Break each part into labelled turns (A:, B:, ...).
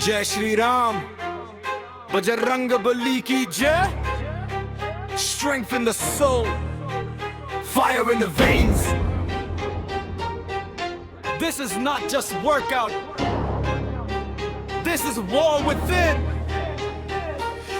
A: जय श्री राम, बजरंग बली की जय. Strength in the soul, fire in the veins. This is not just workout, this is war within.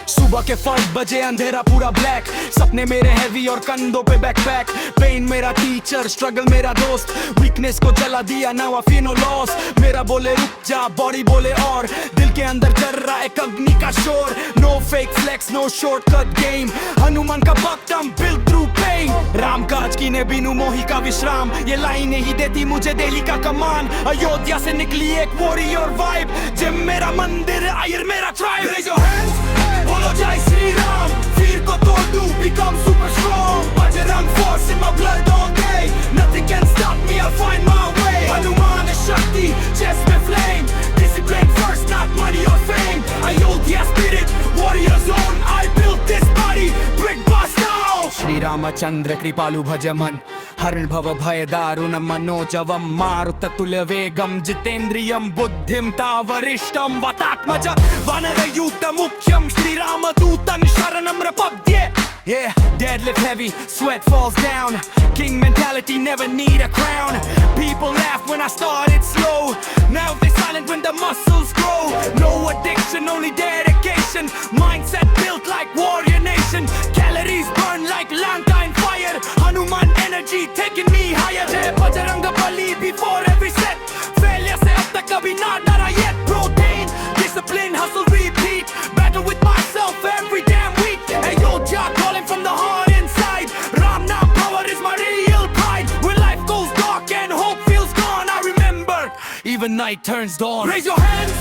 A: सुबह के 5 बजे अंधेरा पूरा ब्लैक, सपने मेरे हैवी और कंधों पे बैकपैक. पेन मेरा टीचर, स्ट्रगल मेरा दोस्त, वीकनेस को जला दिया, now I feel no loss. मेरा बोले रुक जा, बॉडी बोले और, दिल के अंदर चल रहा है अग्नि का शोर. No fake flex, no shortcut game, Hanuman का भक्त हम बिल्ड थ्रू पेन. राम काज की ने बिनु मोही का विश्राम, ये लाइनें ही देती मुझे दिल्ली का कमान. अयोध्या से निकली एक वॉरियर वाइब, जिम मेरा मंदिर, आयर मेरा ट्राइब. रेज योर हैंड्स, बोलो जय श्री राम. फिर को तोड़ दूं, become super strong. Bajrang force in my blood all day, nothing can stop me, I'll find my way. Hanuman शक्ति, chest में flame, discipline first, not money or fame. Ayodhya spirit, warrior zone, I built this body, brick by stone. Shri Ramchandra कृपालु भज मन, हरण भव भय दारुण मनोजवम. मारुततुल्य वेगम जितेन्द्रियम, बुद्धिम तावरिष्ठम वतात्मज वानरयूथ मुख्यम. श्री राम दूतं शरणं प्रपद्ये. Yeah, deadlift heavy, sweat falls down. King mentality, never need a crown. People laugh when I started slow, now they silent when the muscles grow. No addiction, only dedication, mindset built like warrior nation. Calories burn like lantern fire, Hanuman energy taking me higher. Jai Bajrang Bali before every set, failure se ab tak kabhi na dara yet. Protein, discipline, hustle, repeat, battle with myself every damn week. Ayodhya calling from the heart inside, Ram Naam power is my real pride. When life goes dark and hope feels gone, I remember even night turns dawn. Raise your hands,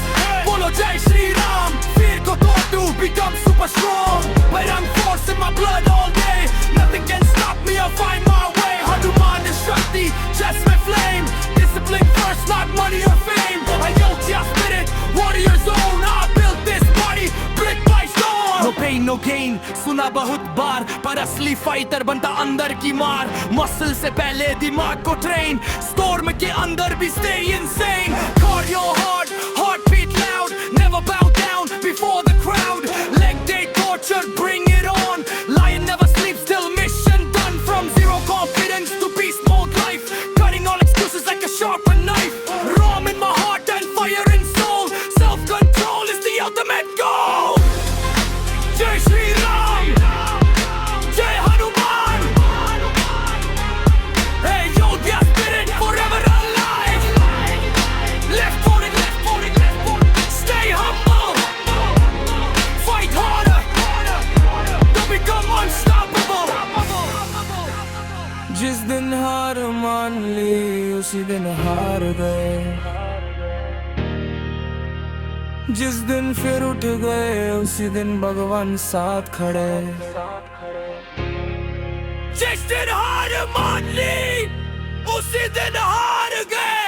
A: bolo Jai Shri Ram. Fear ko tod do, become super strong. Bajrang force in my blood all day, nothing can stop me, I'll find my way. Hanuman is Shakti, chest mein flame, discipline first, not money or fame. Ayodhya spirit, warrior zone, I built this body, brick by stone. No pain, no gain, सुना बहुत बार, पर असली fighter बनता अंदर की मार. Muscle से पहले दिमाग को ट्रेन, स्टोर्म के अंदर भी stay insane. Cardio hard, heartbeat loud, never bow down before the crowd. Leg day torture, bring it on. Lion never sleeps till mission done. From zero confidence to beast mode life, cutting all excuses like a sharpened knife. Ram in my heart and fire in soul, self-control is the ultimate goal. Jai Shri Ram, Jai Hanuman. Hey, Ayodhya spirit forever alive. Left for it, left for it, left for it. Stay humble, fight harder, to become unstoppable. जिस दिन हार मान ली, उसी दिन हार गए. जिस दिन फिर उठ गए, उसी दिन भगवान साथ खड़े. जिस दिन हार मान ली, उसी दिन हार गए.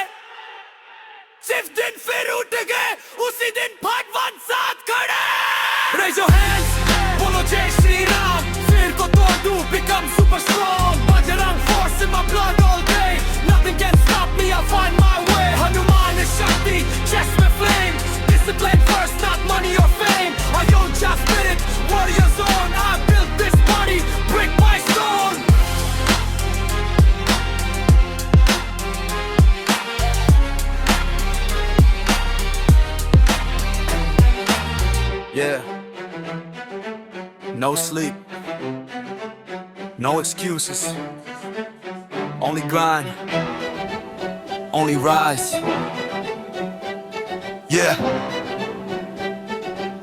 A: जिस दिन फिर उठ गए, उसी दिन भगवान साथ खड़े. Raise your hands, बोलो जय श्री राम. फिर को तोड़ दूं, become super strong. Bajrang force in my blood all day, nothing can stop me, I'll find my way. Hanuman is Shakti, chest mein flame, discipline first, not money or fame. Ayodhya spirit, warrior zone, I built this body, brick by stone. Yeah, no sleep, no excuses, only grind, only rise. Yeah,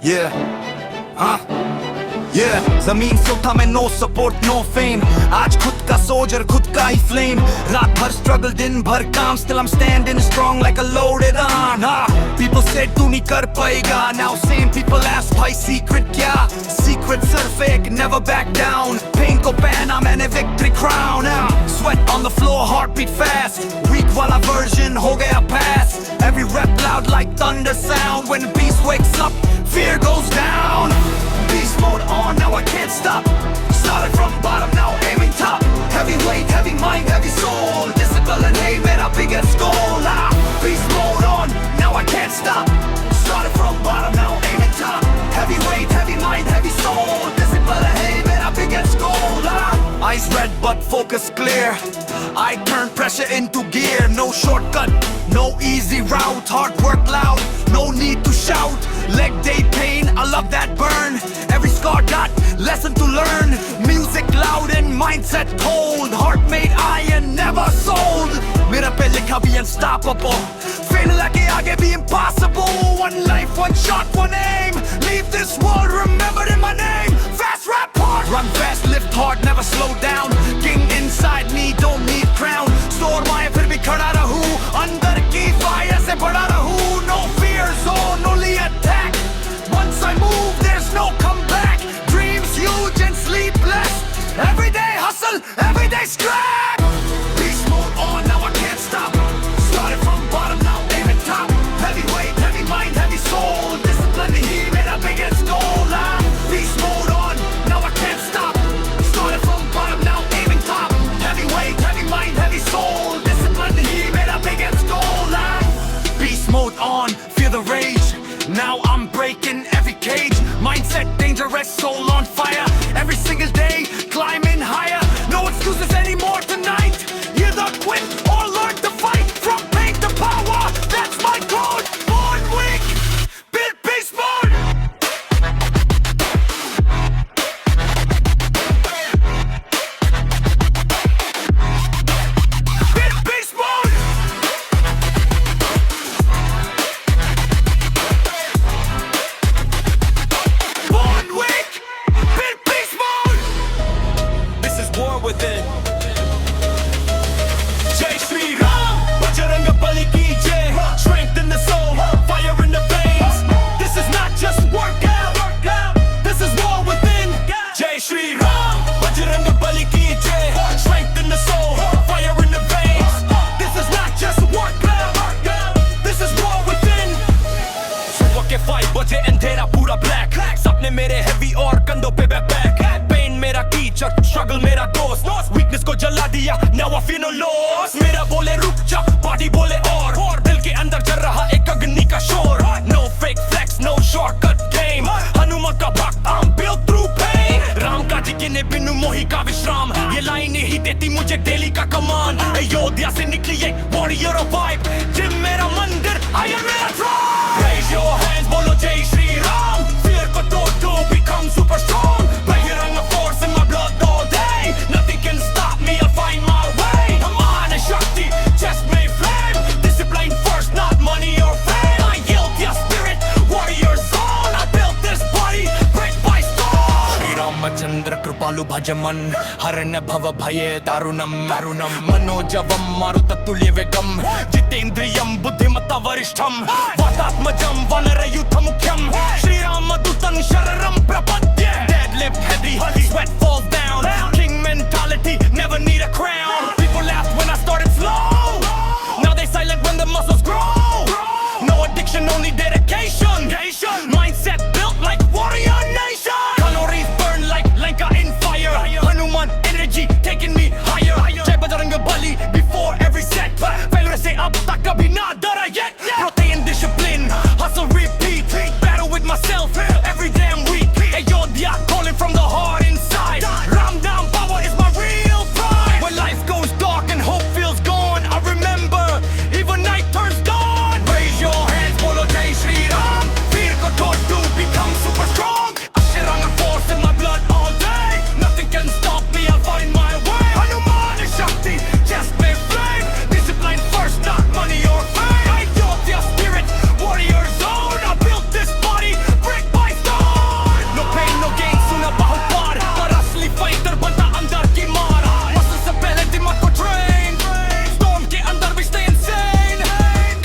A: yeah, yeah. जमीन से उठा मैं, no support, no fame. आज खुद का soldier, खुद का ही flame. रात भर struggle, दिन भर काम, still I'm standing strong like a loaded arm. People said तू नहीं कर पाएगा, now same people ask भाई secret क्या? Secret सिर्फ एक, never back down. Pain को पहना मैंने victory crown. Sweat on the floor, heartbeat fast. Weak वाला version हो गया past. Every rep loud like thunder sound. When the beast wakes up, fear goes down. Beast mode on, now I can't stop. Started from bottom, now aiming top. Heavy weight, heavy mind, heavy soul. Discipline, hey, mera biggest goal. Beast mode on, now I can't stop. Started from bottom. but focus clear. I turn pressure into gear. No shortcut, no easy route. Hard work loud, no need to shout. Leg day pain, I love that burn. Every scar got lesson to learn. Music loud and mindset cold. Heart made iron, never sold. मेरा पे लिखा भी unstoppable. Fail like आगे भी impossible. One life, one shot, one aim. Leave this world remembered in my name. Fast rap hard, run fast, lift hard, never slow down. King inside me, don't need crown. Store my फिर भी खड़ा रहूं. अंदर की fire से बड़ा रहूं. No fear zone, only attack. Once I move, there's no comeback. Dreams huge and sleepless. Everyday hustle, everyday scrap. Beast mode on, now I can't stop. Started from bottom, now aiming top. Heavyweight, heavy mind, heavy soul. Discipline the heat, made a biggest goal. Beast mode on, now I can't stop. Started from bottom, now aiming top. Heavyweight, heavy mind, heavy soul. Discipline the heat, made a biggest goal. Beast mode on, feel the rage. Now I'm breaking every cage. Mindset dangerous, soul on fire. Every single day, climbing higher. No excuses anymore tonight. Either quit or learn to fight. From pain to power, that's my code. Born weak, built beast mode. Built beast mode. Born weak, built beast mode. This is war within. Jai Shri Ram, Bajrang Bali ki jai. Strength in the soul, fire in the veins. This is not just workout, this is war within. Jai Shri Ram, Bajrang Bali ki jai. Strength in the soul, fire in the veins. This is not just workout, this is war within. सुबह के 5 बजे अंधेरा पूरा black. सपने मेरे heavy और कंधों पे back. Pain मेरा teacher, struggle मेरा दोस्त. Weakness को जला दिया, now I feel no loss. मेरा बोले रुक जा, body बोले और दिल के अंदर जल रहा एक अग्नि का शोर. No fake flex, no shortcut game. Hanuman का भक्त, I'm built through pain. Ram का जी के ने बिनु मोही का विश्राम. ये लाइनें ही देती मुझे डेली का कमान. अयोध्या से निकली एक warrior of vibe. जिम मेरा मंदिर, iron मेरा tribe. Raise your hands, बोलो जय श्री राम. Fear को तोड़ दो, become super strong. Bajrang force in my blood all day. Nothing can stop me, I'll find my way. I'm on a Shakti, chest made flame. Discipline first, not money or fame. I yield your spirit, warrior zone. I built this body, brick by stone. Shri Ramachandra Kripalu Bhajaman. Haranya Bhava Bhaye Darunam. Manojavam Marutulya Vegam. Jitendriyam Buddhimata Varishtham. Vatatmajam Vanarayutha Mukhyam. Shri Ramadutan Shararam Prapadya. Deadlift heavy, sweat falls down. King mentality, never need a crown. People laughed when I started slow. Now they silent when the muscles grow. No addiction, only dedication. Mindset built like warrior nation. Calories burn like Lanka in fire. Hanuman energy taking me higher. Jai Bajrang Bali before every set. Failure से अब तक कभी ना डरा yet. Protein discipline, hustle repeat. Battle with myself every damn week. Ayodhya calling from the heart inside. Ram down power is my real pride. When life goes dark and hope feels gone, I remember even night turns dawn. Raise your hands, bolo Jai Shri Ram. Fear ko tod to become super strong. Ashranga force in my blood all day. Nothing can stop me, I'll find my way. Hanuman is Shakti, just made flame. Discipline first, not money or fame. Ayodhya spirit, warrior zone. I built this body, brick by stone. No pain, no gain, suna bahut baar. Par asli fighter banta andar ki maar. Muscle se pehle dimag ko train. Storm ke andar bhi stay insane.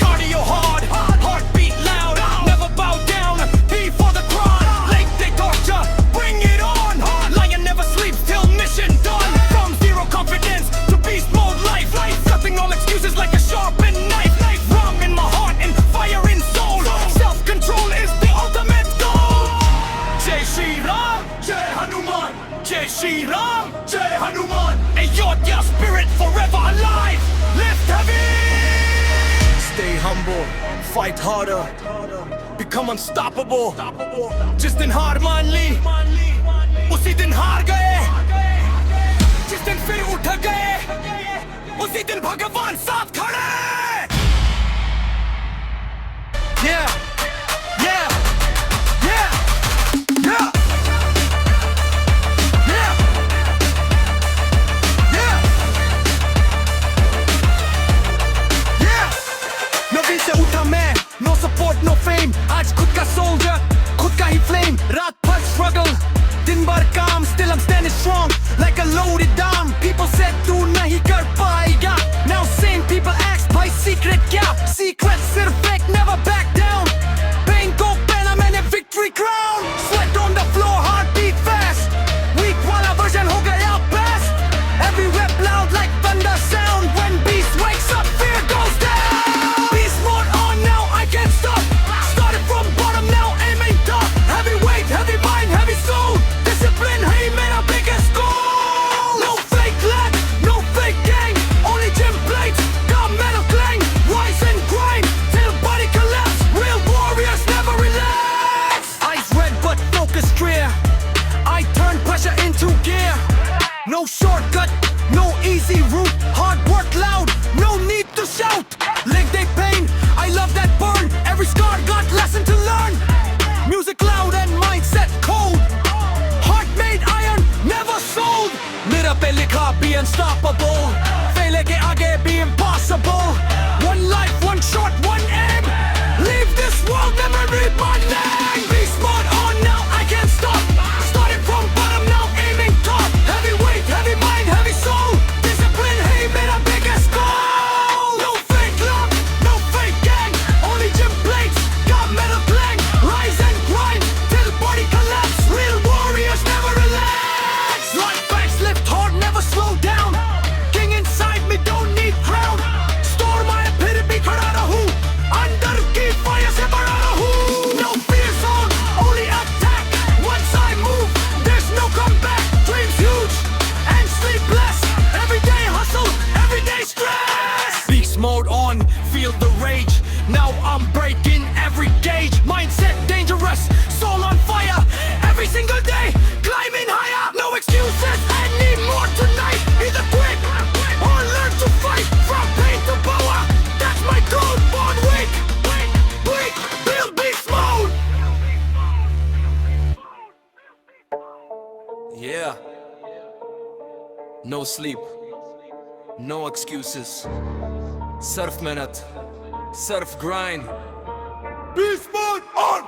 A: Cardio hard, heartbeat loud. Never bow down, be for the crown. Late day torture, bring it on. Lion never sleeps till mission done. From zero confidence to beast mode life. Cutting all excuses like a sharpened knife. Ram in my heart and fire in soul. Self-control is the ultimate goal. Jai Shri Ram, Jai Hanuman. Jai Shri Ram, Jai Hanuman. Ayodhya spirit forever alive. Lift heavy. Stay humble, fight harder, become unstoppable. जिस दिन हार मान ली, उसी दिन हार गए. जिस जिस दिन फिर उठ गए उसी दिन भगवान साथ खड़े। Yeah, yeah, yeah, yeah, yeah, yeah, yeah. नवी से उठा मैं, no support, no fame. आज खुद का soldier, खुद का ही flame. रात भर struggle, दिन भर काम. Still I'm standing strong, like a loaded dime. People said तू नहीं कर पाएगा. Now same people ask भाई secret क्या? Secret सिर्फ एक, never back down. Pain को पहना मैंने victory crown. Sweat on the floor, heart beat fast. Weak वाला version हो गया best. Every rep loud like thunder sound. When beast wakes up, fear goes down. Beast mode on now, I can't stop. Started from bottom now, aiming top. Heavy weight, heavy mind, heavy soul. Discipline, hey man, our biggest goal. No fake luck, no fake gang. Only gym plates, got metal clang. Rise and grind, till body collapse. Real warriors never relax. Eyes red but focus clear. I turn pressure into gear. No shortcut, no easy route. Hard work loud, no need to shout. Leg day pain, I love that burn. Every scar got lesson to learn. Music loud and mindset cold. Heart made iron, never sold. मेरा पे लिखा be unstoppable. Failure के आगे be impossible. One life, one shot, one aim. Leave this world, never read my name. Beast mode on now, I can't stop. Started from bottom now, aiming top. Heavy weight, heavy mind, heavy soul. Discipline, hey मेरा biggest goal. No fake love, no fake gang. Only gym plates, got metal clang. Rise and grind, till body collapse. Real warriors never relax. Life facts, lift hard, never slow down. King inside me, don't need crown. Storm आए फिर भी खड़ा रहूं. अंदर की fire से बड़ा रहूं. No fear zone, only attack. Once I move, there's no comeback. Dreams huge and sleepless. Everyday hustle, everyday stress. Beast mode on, feel the rage. Now I'm breaking every gauge. Mindset dangerous, soul on fire. Every single day, climbing higher. No excuses, I need more tonight. Either quit or learn to fight. From pain to power, that's my goal. Born weak, build beast mode. Yeah. No sleep, no excuses. Surf मेहनत, surf grind. Beast mode on.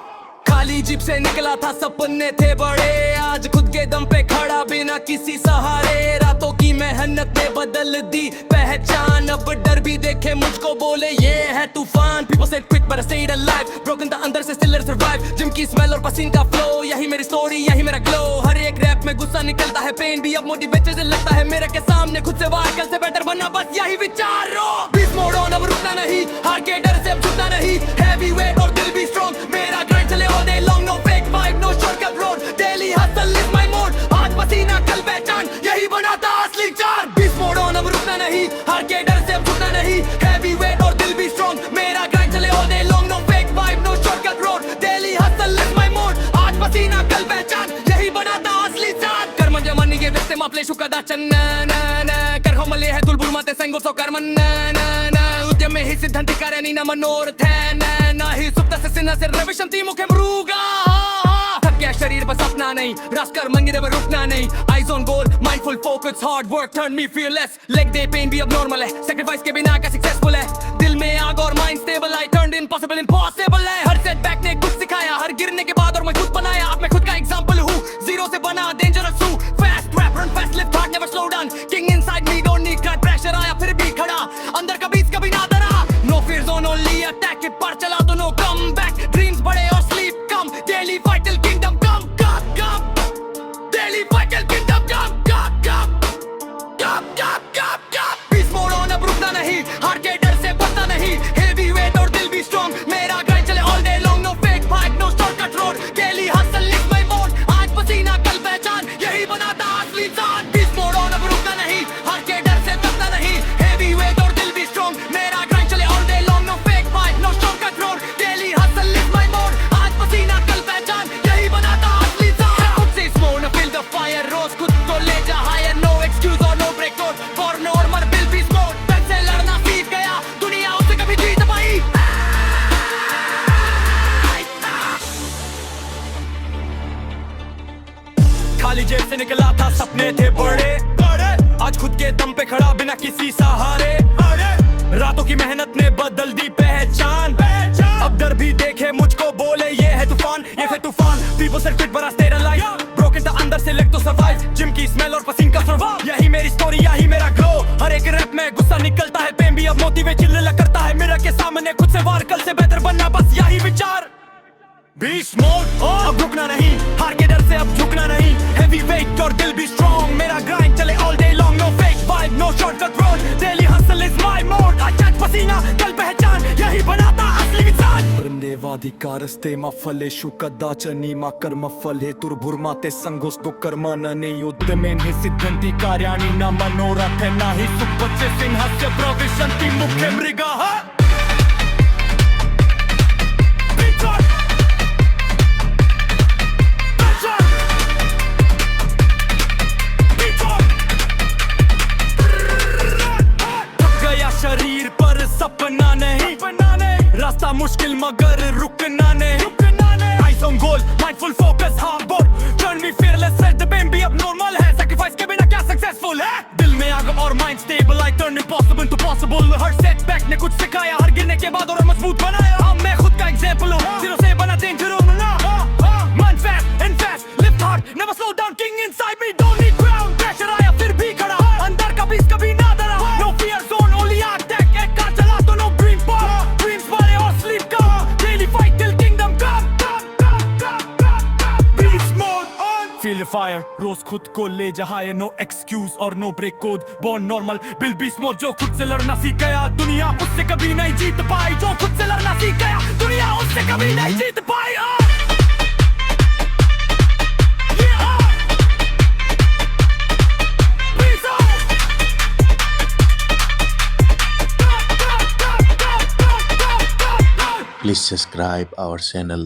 A: खाली jeep से निकला था, सपने थे बड़े. आज खुद के दम पे खड़ा बिना किसी सहारे. रातों की मेहनत ने बदल दी पहचान. अब डर भी देखे मुझको बोले ये है तूफान. People said quit but I stayed alive. Broken the अंदर से still survive. जिम की स्मेल और पसीन का flow, यही मेरी स्टोरी, यही मेरा ग्लो. हर एक रैप में गुस्सा निकलता है, पेन भी अब मोटिवेशन से लगता है. मेरे के सामने खुद से वार, कल से बेटर बनना, बस यही विचारो. Beast mode on, अब रुकना नहीं. हार के डर से अब झुकना नहीं. Heavy weight और दिल भी strong. मेरा grind चले all day long. No fake vibe, no shortcut road. Daily hustle is my mode. आज पसीना कल पहचान, यही बनाता असली जान. Beast mode on, अब रुकना नहीं. हार के डर से अब झुकना नहीं. Heavy weight और दिल भी strong. मेरा grind चले all day long. No fake vibe, no shortcut road. Daily hustle is my mode. आज पसीना कल पहचान, यही बनाता असली जान. कर्म जमानिಗೆ ವ್ಯಕ್ತಿ ಮಾಪ್ಲೆ ಶುಕದ ಚನ್ನ ಕರ್ಹೊಮಲೆ है ತುಲ್ಬುರ್ ಮಾತೆ ಸಂಗೋಸೋ ಕರ್ಮನ್ನ ಉದ್ಯಮೆ ಹಿ ಸಿದ್ಧಾಂತಿಕಾರನಿ ನಮ್ಮ ನೋರ್ಧನ नाही सुप्त से सिन्हा से रविशंती मुखे मरूगा. थक गया शरीर बस अपना नहीं. रास्कर मंगिरे पर रुकना नहीं. Eyes on goal, mindful focus, hard work turn me fearless. Leg day pain भी अब normal है. Sacrifice के बिना का successful है. दिल में आग और mind stable. I turned impossible impossible है. हर setback ने कुछ सिखाया. हर गिरने के बाद और मैं खुद बनाया. अब मैं खुद का example हूँ. Zero से बना dangerous हूँ. Fast rap run fast lift hard never slow down. King inside me don't need cut. Pressure आया फिर भी खड़ा. अंदर का बीच कभी ना डरा. No fear zone only attack it. पर चला तो no come back. Dreams बड़े और sleep come. Daily fight till kingdom come. Daily fight till kingdom come. Beast mode on, अब रुकना नहीं. हार के डर से बचना नहीं. Heavy weight और दिल भी strong. मेरा grind चले all day long. No fake fight, no shortcut road. Daily hustle is my mode. आज पसीना कल पहचान, से निकला था सपने थे बड़े, आज खुद के दम पे खड़ा बिना किसी सहारे। रातों की मेहनत ने बदल दी पहचान, अब डर भी देखे मुझको बोले ये है तूफान, ये है तूफान। People said quit but I stayed alive, broken the अंदर से लेग तो survive, जिम की स्मेल और पसीन का survive। यही मेरी स्टोरी, यही मेरा ग्लो, हर एक रैप में गुस्सा निकलता है, पेन भी अब मोटिवेट चिल्ला करता है। मिरर के सामने खुद से वार, कल से बेहतर बनना बस यही विचार। बीस्ट मोड अब रुकना नहीं, हार के डर से अब झुकना नहीं, हेवी वेट और दिल भी स्ट्रॉन्ग, मेरा ग्राइंड चले all day long, no fake vibe no shortcut road, daily hustle is my mode, आज पसीना कल पहचान, यही बनाता असली इंसान। वृंदेवाधिकारस्ते मफलेषु कदाचन मा कर्मफल हेतुर्भुर्माते संगोस्तो कर्मणने युद्धमेन हि सिद्धन्ति कार्याणि न मनोरथे न हि सुपचे सिंहस्य प्रविशन्ति मुखे मृगाः। शरीर पर सपना नहीं, रास्ता मुश्किल मगर रुकना नहीं। Eyes on goal, mindful focus, hard board, turn me fearless, let the pain be अब normal है, sacrifice के बिना क्या successful है। दिल में आग और mind stable, I turn impossible to possible, her setback ने कुछ सिखाया, हर गिरने के बाद और मजबूत बनाया। अब मैं खुद का example हूँ, zero से बना danger हूँ ना। Mind fast and fast, lift hard, never slow down, king inside me, don't need ground pressure, आया फिर भी खड़ा, अंदर का बीच कभी ना डरा, no fear zone, only attack, एक का चला तो no dream pop, dreams वाले और sleep का, daily fight till kingdom come, beast mode on, feel the fire, रोज खुद को ले जहाए, no excuse और no break code, born normal, build beast mode, जो खुद से लड़ना सीख गया, दुनिया उससे कभी नहीं जीत पाई, जो खुद से लड़ना सीख गया, दुनिया उससे कभी नहीं जीत पाई।
B: Please subscribe our channel.